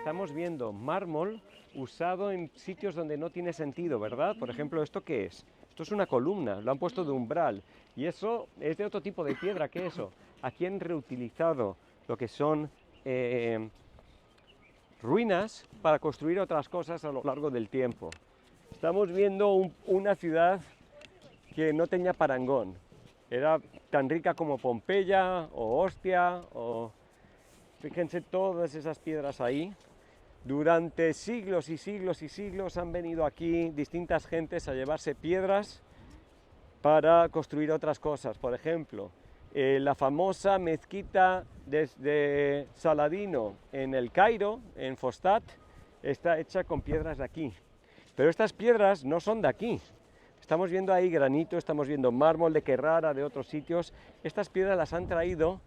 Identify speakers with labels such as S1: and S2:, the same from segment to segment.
S1: estamos viendo mármol usado en sitios donde no tiene sentido, ¿verdad? Por ejemplo, ¿esto qué es? Esto es una columna, lo han puesto de umbral. Y eso es de otro tipo de piedra que eso. Aquí han reutilizado lo que son ruinas para construir otras cosas a lo largo del tiempo. Estamos viendo una ciudad que no tenía parangón. Era tan rica como Pompeya o Ostia o... Fíjense todas esas piedras ahí. Durante siglos y siglos y siglos han venido aquí distintas gentes a llevarse piedras para construir otras cosas. Por ejemplo, la famosa mezquita de Saladino en el Cairo, en Fostat, está hecha con piedras de aquí. Pero estas piedras no son de aquí. Estamos viendo ahí granito, estamos viendo mármol de Carrara, de otros sitios. Estas piedras las han traído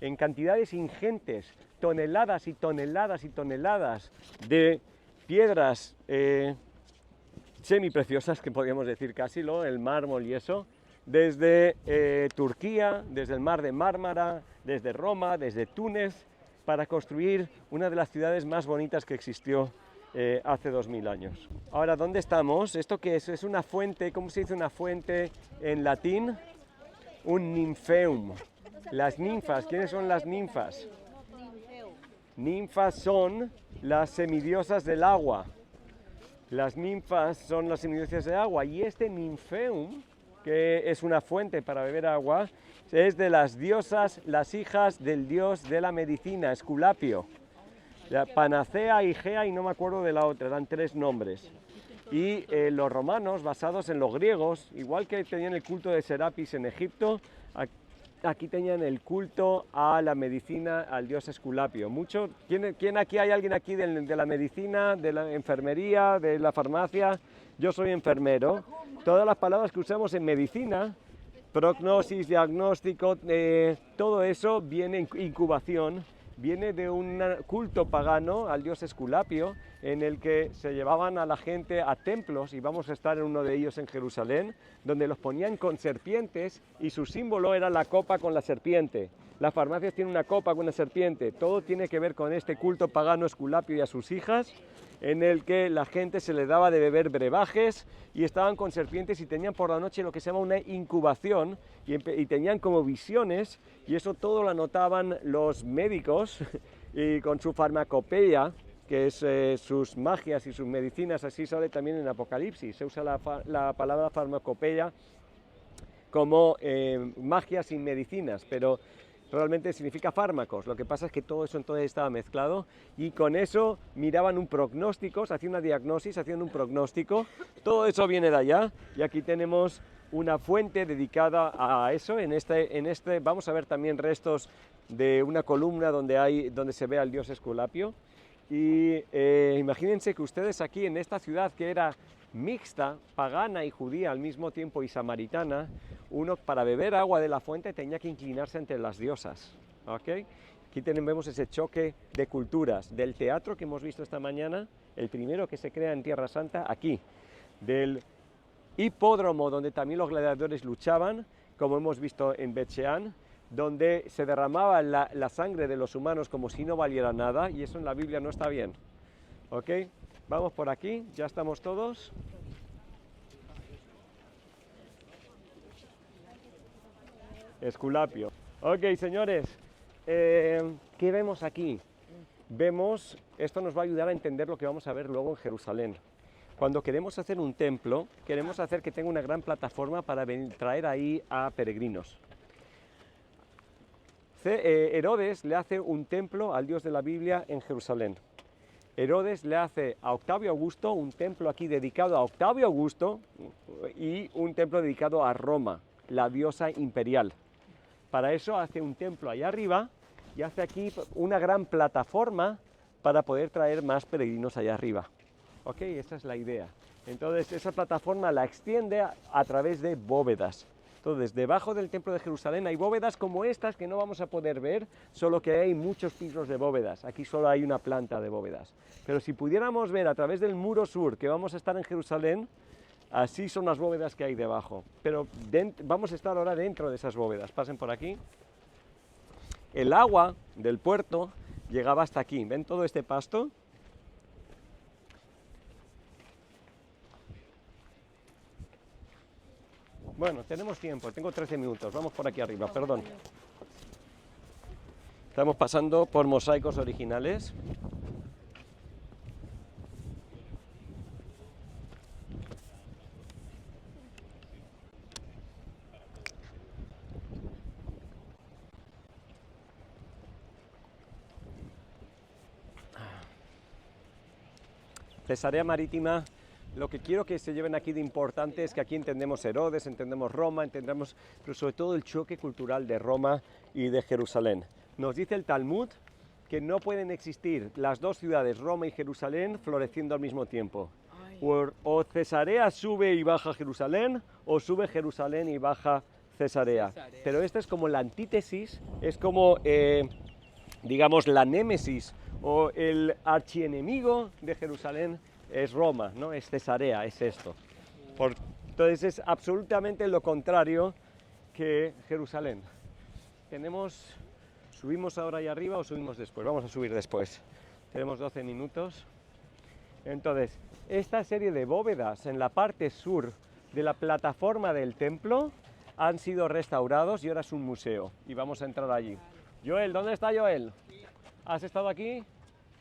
S1: en cantidades ingentes, toneladas y toneladas y toneladas de piedras semipreciosas, que podríamos decir casi, el mármol y eso, desde Turquía, desde el mar de Mármara, desde Roma, desde Túnez, para construir una de las ciudades más bonitas que existió hace 2000 años. Ahora, ¿dónde estamos? ¿Esto qué es? Es una fuente. ¿Cómo se dice una fuente en latín? Un ninfeum. Las ninfas, ¿quiénes son las ninfas? Ninfas son las semidiosas del agua. Las ninfas son las semidiosas del agua. Y este ninfeum, que es una fuente para beber agua, es de las diosas, las hijas del dios de la medicina, Esculapio. La Panacea, Igea y no me acuerdo de la otra, dan 3 nombres. Y los romanos, basados en los griegos, igual que tenían el culto de Serapis en Egipto, aquí tenían el culto a la medicina, al dios Esculapio. ¿Quién aquí, hay alguien aquí de la medicina, de la enfermería, de la farmacia? Yo soy enfermero. Todas las palabras que usamos en medicina, prognosis, diagnóstico, todo eso viene en incubación, viene de un culto pagano al dios Esculapio, en el que se llevaban a la gente a templos, y vamos a estar en uno de ellos en Jerusalén, donde los ponían con serpientes y su símbolo era la copa con la serpiente. Las farmacias tienen una copa con una serpiente. Todo tiene que ver con este culto pagano Esculapio y a sus hijas, en el que la gente se le daba de beber brebajes y estaban con serpientes y tenían por la noche lo que se llama una incubación y tenían como visiones, y eso todo lo anotaban los médicos y con su farmacopeia, que es sus magias y sus medicinas. Así sale también en Apocalipsis, se usa la palabra farmacopeia como magias y medicinas, pero realmente significa fármacos. Lo que pasa es que todo eso entonces estaba mezclado, y con eso miraban un pronóstico, se hacía una diagnosis, hacían un pronóstico. Todo eso viene de allá, y aquí tenemos una fuente dedicada a eso. En este vamos a ver también restos de una columna donde se ve al dios Esculapio. Y imagínense que ustedes aquí en esta ciudad, que era mixta, pagana y judía al mismo tiempo y samaritana, uno para beber agua de la fuente tenía que inclinarse ante las diosas, ¿ok? Aquí vemos ese choque de culturas, del teatro que hemos visto esta mañana, el primero que se crea en Tierra Santa, aquí, del hipódromo donde también los gladiadores luchaban, como hemos visto en Bet Shean, donde se derramaba la sangre de los humanos como si no valiera nada, y eso en la Biblia no está bien, ¿ok? Vamos por aquí, ya estamos todos. Esculapio. Ok, señores, ¿qué vemos aquí? Vemos, esto nos va a ayudar a entender lo que vamos a ver luego en Jerusalén. Cuando queremos hacer un templo, queremos hacer que tenga una gran plataforma para traer ahí a peregrinos. Herodes le hace un templo al dios de la Biblia en Jerusalén. Herodes le hace a Octavio Augusto un templo aquí dedicado a Octavio Augusto y un templo dedicado a Roma, la diosa imperial. Para eso hace un templo allá arriba y hace aquí una gran plataforma para poder traer más peregrinos allá arriba. Ok, esa es la idea. Entonces esa plataforma la extiende a través de bóvedas. Entonces, debajo del templo de Jerusalén hay bóvedas como estas que no vamos a poder ver, solo que hay muchos pisos de bóvedas. Aquí solo hay una planta de bóvedas. Pero si pudiéramos ver a través del muro sur que vamos a estar en Jerusalén, así son las bóvedas que hay debajo. Pero vamos a estar ahora dentro de esas bóvedas. Pasen por aquí. El agua del puerto llegaba hasta aquí. ¿Ven todo este pasto? Bueno, tenemos tiempo, tengo 13 minutos, vamos por aquí arriba, perdón. Estamos pasando por mosaicos originales. Cesarea Marítima, lo que quiero que se lleven aquí de importante es que aquí entendemos Herodes, entendemos Roma, entendemos, pero sobre todo el choque cultural de Roma y de Jerusalén. Nos dice el Talmud que no pueden existir las dos ciudades, Roma y Jerusalén, floreciendo al mismo tiempo. O Cesarea sube y baja Jerusalén, o sube Jerusalén y baja Cesarea. Pero esta es como la antítesis, es como, digamos, la némesis o el archienemigo de Jerusalén es Roma, ¿no? Es Cesarea, es esto. Entonces es absolutamente lo contrario que Jerusalén. ¿Subimos ahora ahí arriba o subimos después? Vamos a subir después. Tenemos 12 minutos. Entonces, esta serie de bóvedas en la parte sur de la plataforma del templo han sido restaurados y ahora es un museo. Y vamos a entrar allí. Joel, ¿dónde está Joel? ¿Has estado aquí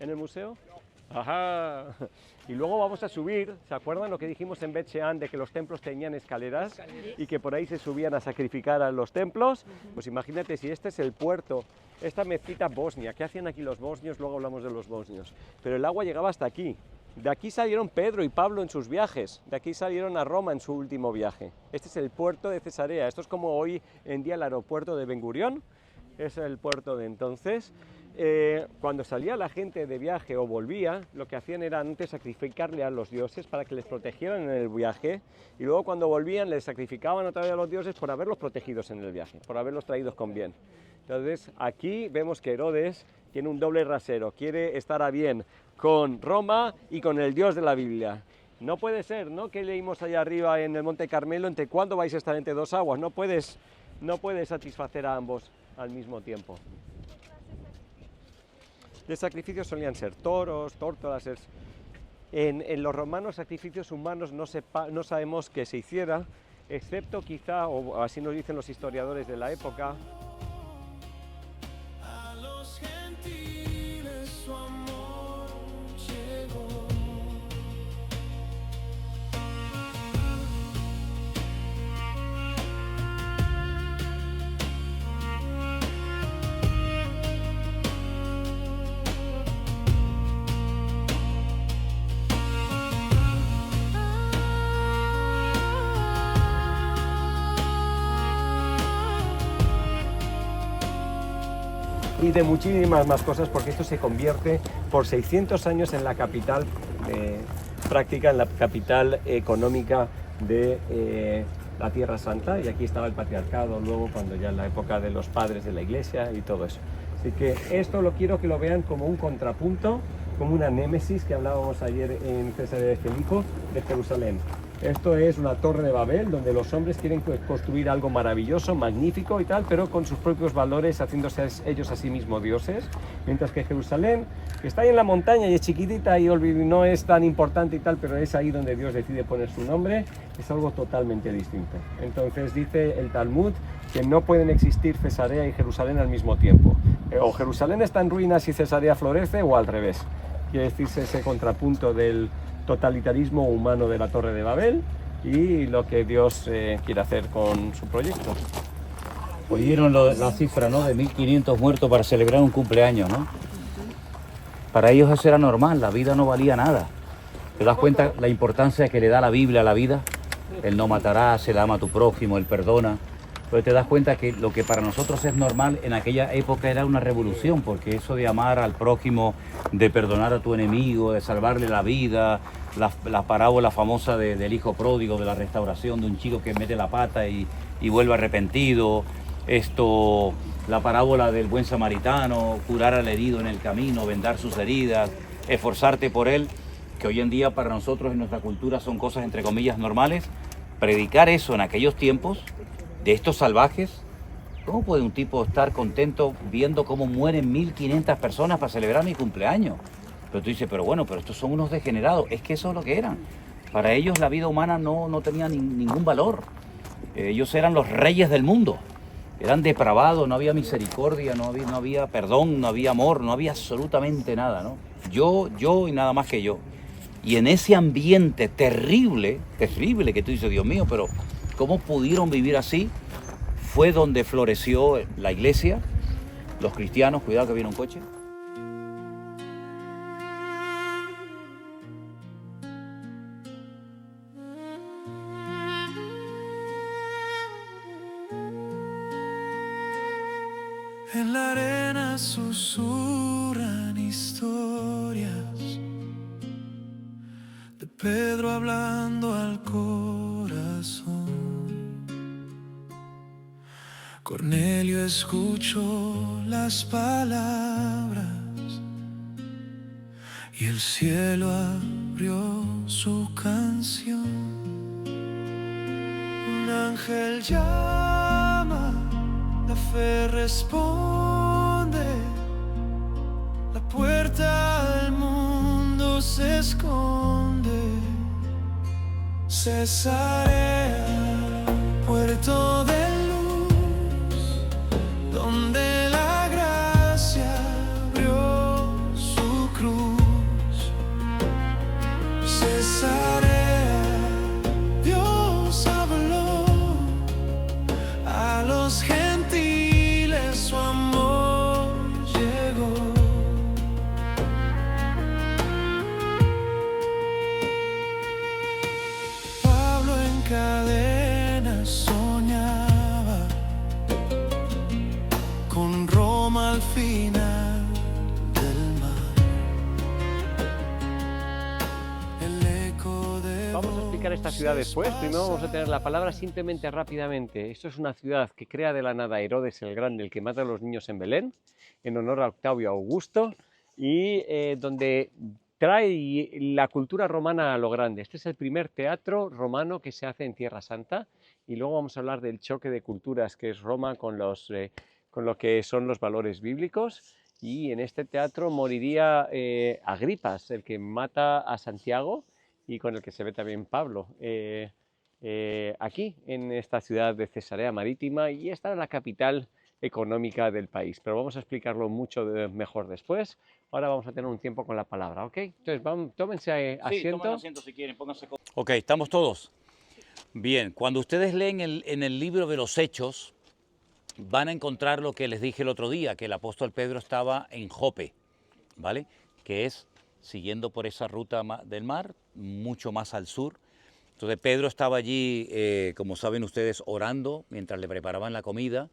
S1: en el museo? Ajá. Y luego vamos a subir, ¿se acuerdan lo que dijimos en Bet Shean de que los templos tenían escaleras y que por ahí se subían a sacrificar a los templos? Pues imagínate si este es el puerto, esta mezquita bosnia, ¿qué hacían aquí los bosnios? Luego hablamos de los bosnios. Pero el agua llegaba hasta aquí. De aquí salieron Pedro y Pablo en sus viajes, de aquí salieron a Roma en su último viaje. Este es el puerto de Cesarea, esto es como hoy en día el aeropuerto de Ben Gurión, es el puerto de entonces. Cuando salía la gente de viaje o volvía, lo que hacían era antes sacrificarle a los dioses para que les protegieran en el viaje, y luego cuando volvían les sacrificaban otra vez a los dioses por haberlos protegidos en el viaje, por haberlos traídos con bien. Entonces aquí vemos que Herodes tiene un doble rasero, quiere estar a bien con Roma y con el Dios de la Biblia. No puede ser, ¿no? Que leímos allá arriba en el Monte Carmelo, ¿entre cuándo vais a estar entre dos aguas? No puedes satisfacer a ambos al mismo tiempo. De sacrificios solían ser toros, tórtolas. En los romanos sacrificios humanos no sabemos que se hiciera, excepto quizá, o así nos dicen los historiadores de la época,
S2: A los gentiles su amor llegó.
S1: y de muchísimas más cosas, porque esto se convierte por 600 años en la capital práctica, en la capital económica de la Tierra Santa, y aquí estaba el patriarcado luego cuando ya en la época de los padres de la iglesia y todo eso. Así que esto lo quiero que lo vean como un contrapunto, como una némesis que hablábamos ayer en César de Filipo de Jerusalén. Esto es una torre de Babel donde los hombres quieren construir algo maravilloso, magnífico y tal, pero con sus propios valores, haciéndose ellos a sí mismos dioses, mientras que Jerusalén, que está ahí en la montaña y es chiquitita y no es tan importante y tal, pero es ahí donde Dios decide poner su nombre, es algo totalmente distinto. Entonces dice el Talmud que no pueden existir Cesarea y Jerusalén al mismo tiempo. O Jerusalén está en ruinas y Cesarea florece, o al revés. Quiere decirse ese contrapunto del totalitarismo humano de la Torre de Babel y lo que Dios quiere hacer con su proyecto.
S3: Oyeron la cifra, ¿no? De 1500 muertos para celebrar un cumpleaños, ¿no? Para ellos eso era normal, la vida no valía nada. ¿Te das cuenta la importancia que le da la Biblia a la vida? El no matarás, el ama a tu prójimo, el perdona. Pero te das cuenta que lo que para nosotros es normal en aquella época era una revolución, porque eso de amar al prójimo, de perdonar a tu enemigo, de salvarle la vida, la parábola famosa del hijo pródigo, de la restauración de un chico que mete la pata y vuelve arrepentido, la parábola del buen samaritano, curar al herido en el camino, vendar sus heridas, esforzarte por él, que hoy en día para nosotros en nuestra cultura son cosas entre comillas normales. Predicar eso en aquellos tiempos de estos salvajes, ¿cómo puede un tipo estar contento viendo cómo mueren 1500 personas para celebrar mi cumpleaños? Pero tú dices, pero estos son unos degenerados. Es que eso es lo que eran. Para ellos la vida humana no tenía ningún valor. Ellos eran los reyes del mundo. Eran depravados, no había misericordia, no había perdón, no había amor, no había absolutamente nada, ¿no? Yo y nada más que yo. Y en ese ambiente terrible, terrible, que tú dices, Dios mío, pero ¿cómo pudieron vivir así? Fue donde floreció la iglesia, los cristianos, cuidado que viene un coche.
S2: En la arena susurran historias de Pedro hablando al corazón. Cornelio escuchó las palabras y el cielo abrió su canción. Un ángel llama, la fe responde, la puerta al mundo se esconde. Cesarea, puerto de luz, donde la gracia abrió su cruz. Cesarea, Dios habló a los gentiles, su amor llegó. Pablo en cadenas soñaba con Roma al final del mar. El eco de
S1: Vamos a explicar esta ciudad después. Primero vamos a tener la palabra simplemente rápidamente. Esto es una ciudad que crea de la nada Herodes el Grande, el que mata a los niños en Belén, en honor a Octavio Augusto, y donde trae la cultura romana a lo grande. Este es el primer teatro romano que se hace en Tierra Santa, y luego vamos a hablar del choque de culturas que es Roma con lo que son los valores bíblicos. Y en este teatro moriría Agripas, el que mata a Santiago, y con el que se ve también Pablo, aquí en esta ciudad de Cesarea Marítima, y esta es la capital económica del país, pero vamos a explicarlo mucho mejor después. Ahora vamos a tener un tiempo con la palabra, ¿ok? Entonces, tómense asiento.
S3: Sí, tomen asiento si quieren, pónganse. Ok, ¿estamos todos? Bien, cuando ustedes leen en el libro de los Hechos, van a encontrar lo que les dije el otro día, que el apóstol Pedro estaba en Jope, ¿vale? Que es siguiendo por esa ruta del mar, mucho más al sur. Entonces Pedro estaba allí, como saben ustedes, orando mientras le preparaban la comida.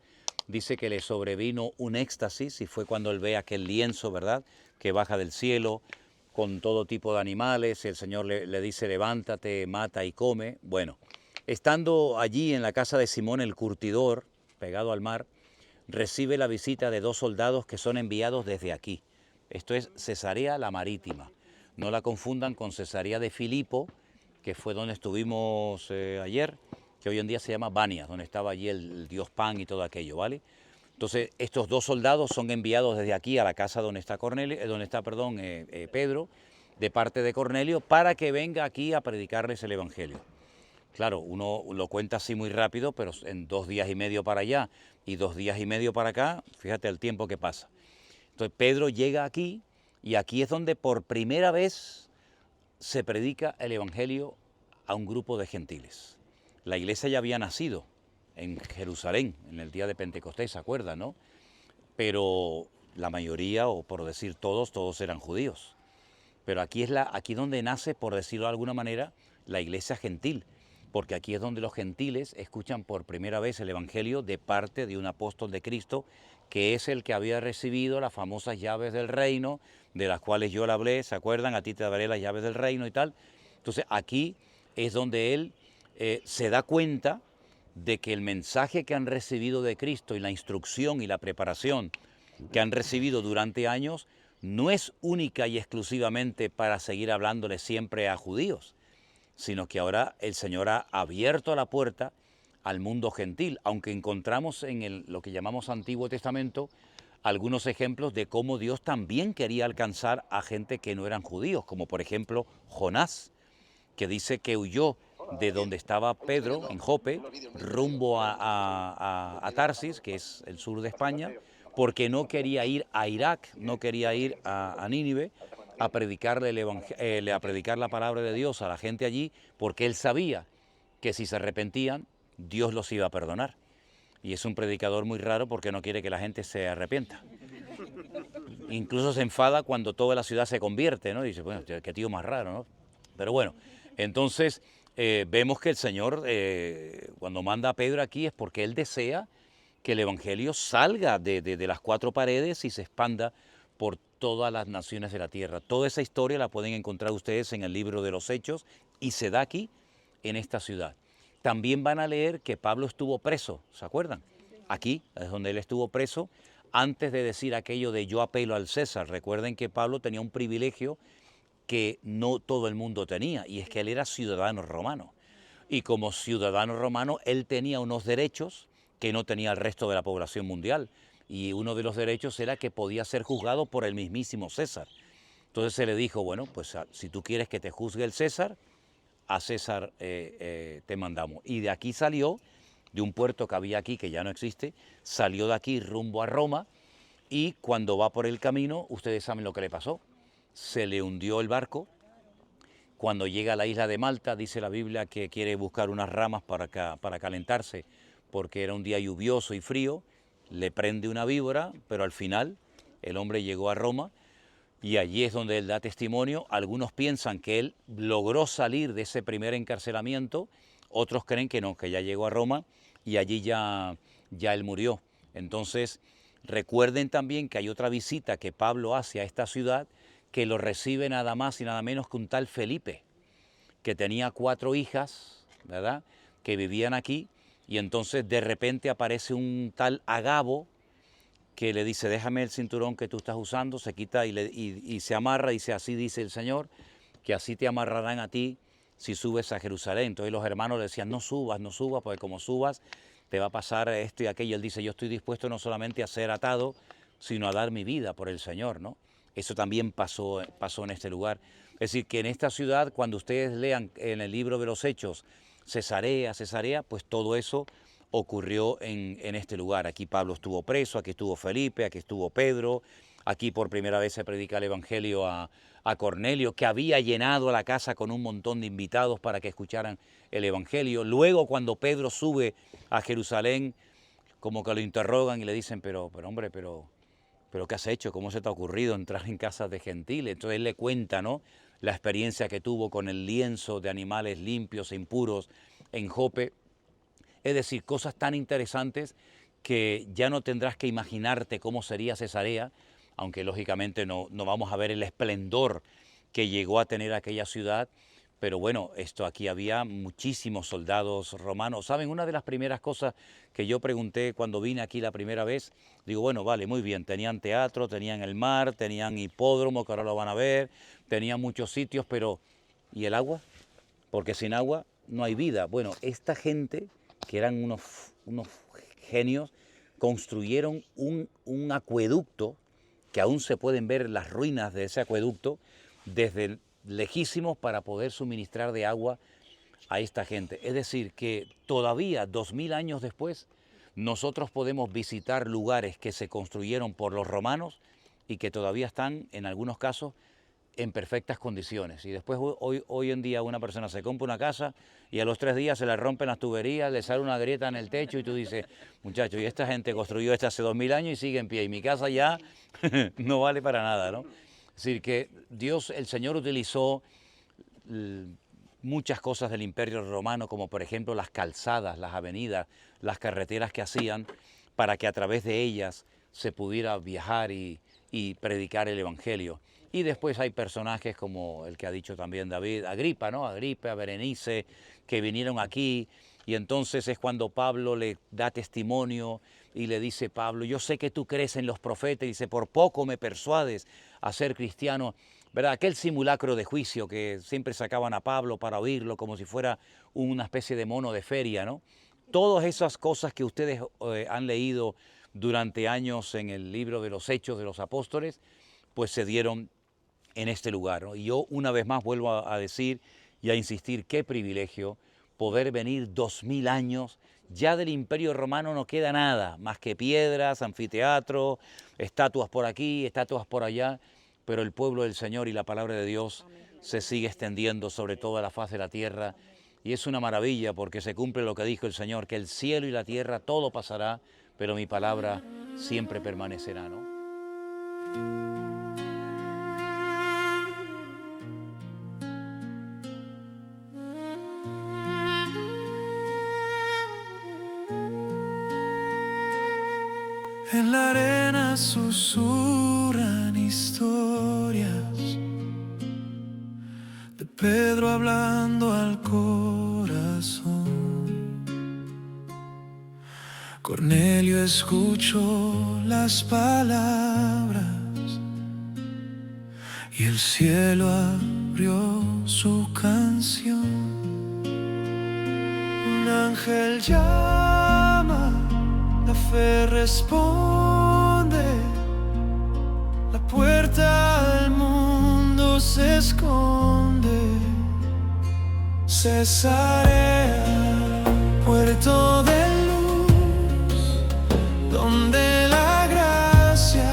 S3: Dice que le sobrevino un éxtasis y fue cuando él ve aquel lienzo, ¿verdad?, que baja del cielo con todo tipo de animales. El Señor le dice, levántate, mata y come. Bueno, estando allí en la casa de Simón el curtidor, pegado al mar, recibe la visita de 2 soldados que son enviados desde aquí. Esto es Cesarea la Marítima. No la confundan con Cesarea de Filipo, que fue donde estuvimos ayer, que hoy en día se llama Banias, donde estaba allí el dios Pan y todo aquello, ¿vale? Entonces, estos 2 soldados son enviados desde aquí a la casa donde está Pedro, de parte de Cornelio, para que venga aquí a predicarles el Evangelio. Claro, uno lo cuenta así muy rápido, pero en 2 días y medio para allá y 2 días y medio para acá, fíjate el tiempo que pasa. Entonces Pedro llega aquí y aquí es donde por primera vez se predica el Evangelio a un grupo de gentiles. La iglesia ya había nacido en Jerusalén en el día de Pentecostés, ¿se acuerdan, no? Pero la mayoría, o por decir todos eran judíos. Pero aquí es aquí donde nace, por decirlo de alguna manera, la iglesia gentil, porque aquí es donde los gentiles escuchan por primera vez el Evangelio de parte de un apóstol de Cristo, que es el que había recibido las famosas llaves del reino, de las cuales yo le hablé, ¿se acuerdan? A ti te daré las llaves del reino y tal. Entonces aquí es donde él se da cuenta de que el mensaje que han recibido de Cristo y la instrucción y la preparación que han recibido durante años no es única y exclusivamente para seguir hablándole siempre a judíos, sino que ahora el Señor ha abierto la puerta al mundo gentil, aunque encontramos en lo que llamamos Antiguo Testamento algunos ejemplos de cómo Dios también quería alcanzar a gente que no eran judíos, como por ejemplo Jonás, que dice que huyó de donde estaba Pedro, en Jope, rumbo a Tarsis, que es el sur de España, porque no quería ir a Irak, no quería ir a Nínive a predicarle a predicar la palabra de Dios a la gente allí, porque él sabía que si se arrepentían, Dios los iba a perdonar. Y es un predicador muy raro porque no quiere que la gente se arrepienta. Incluso se enfada cuando toda la ciudad se convierte, ¿no? Y dice, bueno, qué tío más raro, ¿no? Pero bueno, entonces vemos que el Señor, cuando manda a Pedro aquí, es porque Él desea que el Evangelio salga de las cuatro paredes y se expanda por todas las naciones de la tierra. Toda esa historia la pueden encontrar ustedes en el libro de los Hechos y se da aquí, en esta ciudad. También van a leer que Pablo estuvo preso, ¿se acuerdan? Aquí es donde él estuvo preso antes de decir aquello de yo apelo al César. Recuerden que Pablo tenía un privilegio que no todo el mundo tenía, y es que él era ciudadano romano. Y como ciudadano romano, él tenía unos derechos que no tenía el resto de la población mundial. Y uno de los derechos era que podía ser juzgado por el mismísimo César. Entonces se le dijo, bueno, pues si tú quieres que te juzgue el César, a César te mandamos. Y de aquí salió, de un puerto que había aquí, que ya no existe, salió de aquí rumbo a Roma, y cuando va por el camino, ustedes saben lo que le pasó. Se le hundió el barco. Cuando llega a la isla de Malta, dice la Biblia que quiere buscar unas ramas para calentarse, porque era un día lluvioso y frío, le prende una víbora, pero al final el hombre llegó a Roma, y allí es donde él da testimonio. Algunos piensan que él logró salir de ese primer encarcelamiento, otros creen que no, que ya llegó a Roma y allí ya él murió. Entonces, recuerden también que hay otra visita que Pablo hace a esta ciudad, que lo recibe nada más y nada menos que un tal Felipe, que tenía 4 hijas, ¿verdad?, que vivían aquí, y entonces de repente aparece un tal Agabo, que le dice, déjame el cinturón que tú estás usando, se quita y se amarra, y dice, así dice el Señor, que así te amarrarán a ti si subes a Jerusalén. Entonces los hermanos le decían, no subas, porque como subas te va a pasar esto y aquello. Él dice, yo estoy dispuesto no solamente a ser atado, sino a dar mi vida por el Señor, ¿no? Eso también pasó en este lugar. Es decir, que en esta ciudad, cuando ustedes lean en el libro de los Hechos, Cesarea, pues todo eso ocurrió en este lugar. Aquí Pablo estuvo preso, aquí estuvo Felipe, aquí estuvo Pedro, aquí por primera vez se predica el Evangelio a Cornelio, que había llenado la casa con un montón de invitados para que escucharan el Evangelio. Luego, cuando Pedro sube a Jerusalén, como que lo interrogan y le dicen, pero hombre, pero ¿qué has hecho? ¿Cómo se te ha ocurrido entrar en casas de gentiles? Entonces él le cuenta, ¿no?, la experiencia que tuvo con el lienzo de animales limpios e impuros en Jope. Es decir, cosas tan interesantes que ya no tendrás que imaginarte cómo sería Cesarea, aunque lógicamente no vamos a ver el esplendor que llegó a tener aquella ciudad. Pero bueno, aquí había muchísimos soldados romanos. ¿Saben? Una de las primeras cosas que yo pregunté cuando vine aquí la primera vez, digo, bueno, vale, muy bien, tenían teatro, tenían el mar, tenían hipódromo, que ahora lo van a ver, tenían muchos sitios, pero ¿y el agua? Porque sin agua no hay vida. Bueno, esta gente, que eran unos genios, construyeron un acueducto, que aún se pueden ver las ruinas de ese acueducto, desde lejísimos, para poder suministrar de agua a esta gente. Es decir, que todavía 2000 años después, nosotros podemos visitar lugares que se construyeron por los romanos y que todavía están, en algunos casos, en perfectas condiciones. Y después hoy en día una persona se compra una casa y a los 3 días se le rompen las tuberías, le sale una grieta en el techo y tú dices, muchachos, y esta gente construyó esto hace 2000 años y sigue en pie, y mi casa ya no vale para nada, ¿no? Es decir, que Dios, el Señor, utilizó muchas cosas del Imperio Romano, como por ejemplo las calzadas, las avenidas, las carreteras que hacían, para que a través de ellas se pudiera viajar y predicar el Evangelio. Y después hay personajes como el que ha dicho también David, Agripa, ¿no? Agripa, Berenice, que vinieron aquí, y entonces es cuando Pablo le da testimonio y le dice, Pablo, yo sé que tú crees en los profetas, y dice, por poco me persuades a ser cristiano, ¿verdad? Aquel simulacro de juicio que siempre sacaban a Pablo para oírlo como si fuera una especie de mono de feria, ¿no? Todas esas cosas que ustedes han leído durante años en el libro de los Hechos de los Apóstoles, pues se dieron en este lugar, ¿no? Y yo una vez más vuelvo a decir y a insistir, qué privilegio poder venir 2000 años. Ya del Imperio Romano no queda nada, más que piedras, anfiteatros, estatuas por aquí, estatuas por allá, pero el pueblo del Señor y la palabra de Dios se sigue extendiendo sobre toda la faz de la tierra, y es una maravilla porque se cumple lo que dijo el Señor, que el cielo y la tierra todo pasará, pero mi palabra siempre permanecerá, ¿no?
S2: En la arena susurran historias de Pedro hablando al corazón. Cornelio escuchó las palabras y el cielo abrió su canción. Un ángel llama, la fe responde, la puerta al mundo se esconde. Cesarea, puerto de luz, donde la gracia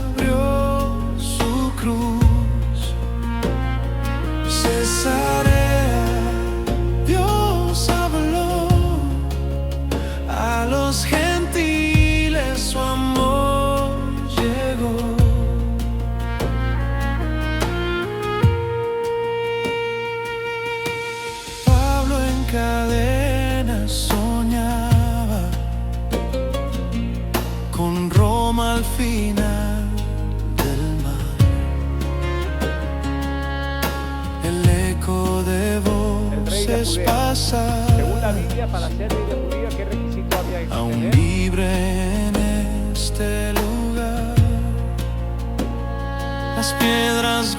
S2: abrió su cruz. Cesarea, Dios habló a los gentiles, su amor llegó. Pablo en cadenas soñaba con Roma al final del mar. El eco de voces pasa.
S1: Según la Biblia, para ser rey de Judea, ¿qué requisito había que
S2: Aún
S1: tener?
S2: libre en este lugar, las piedras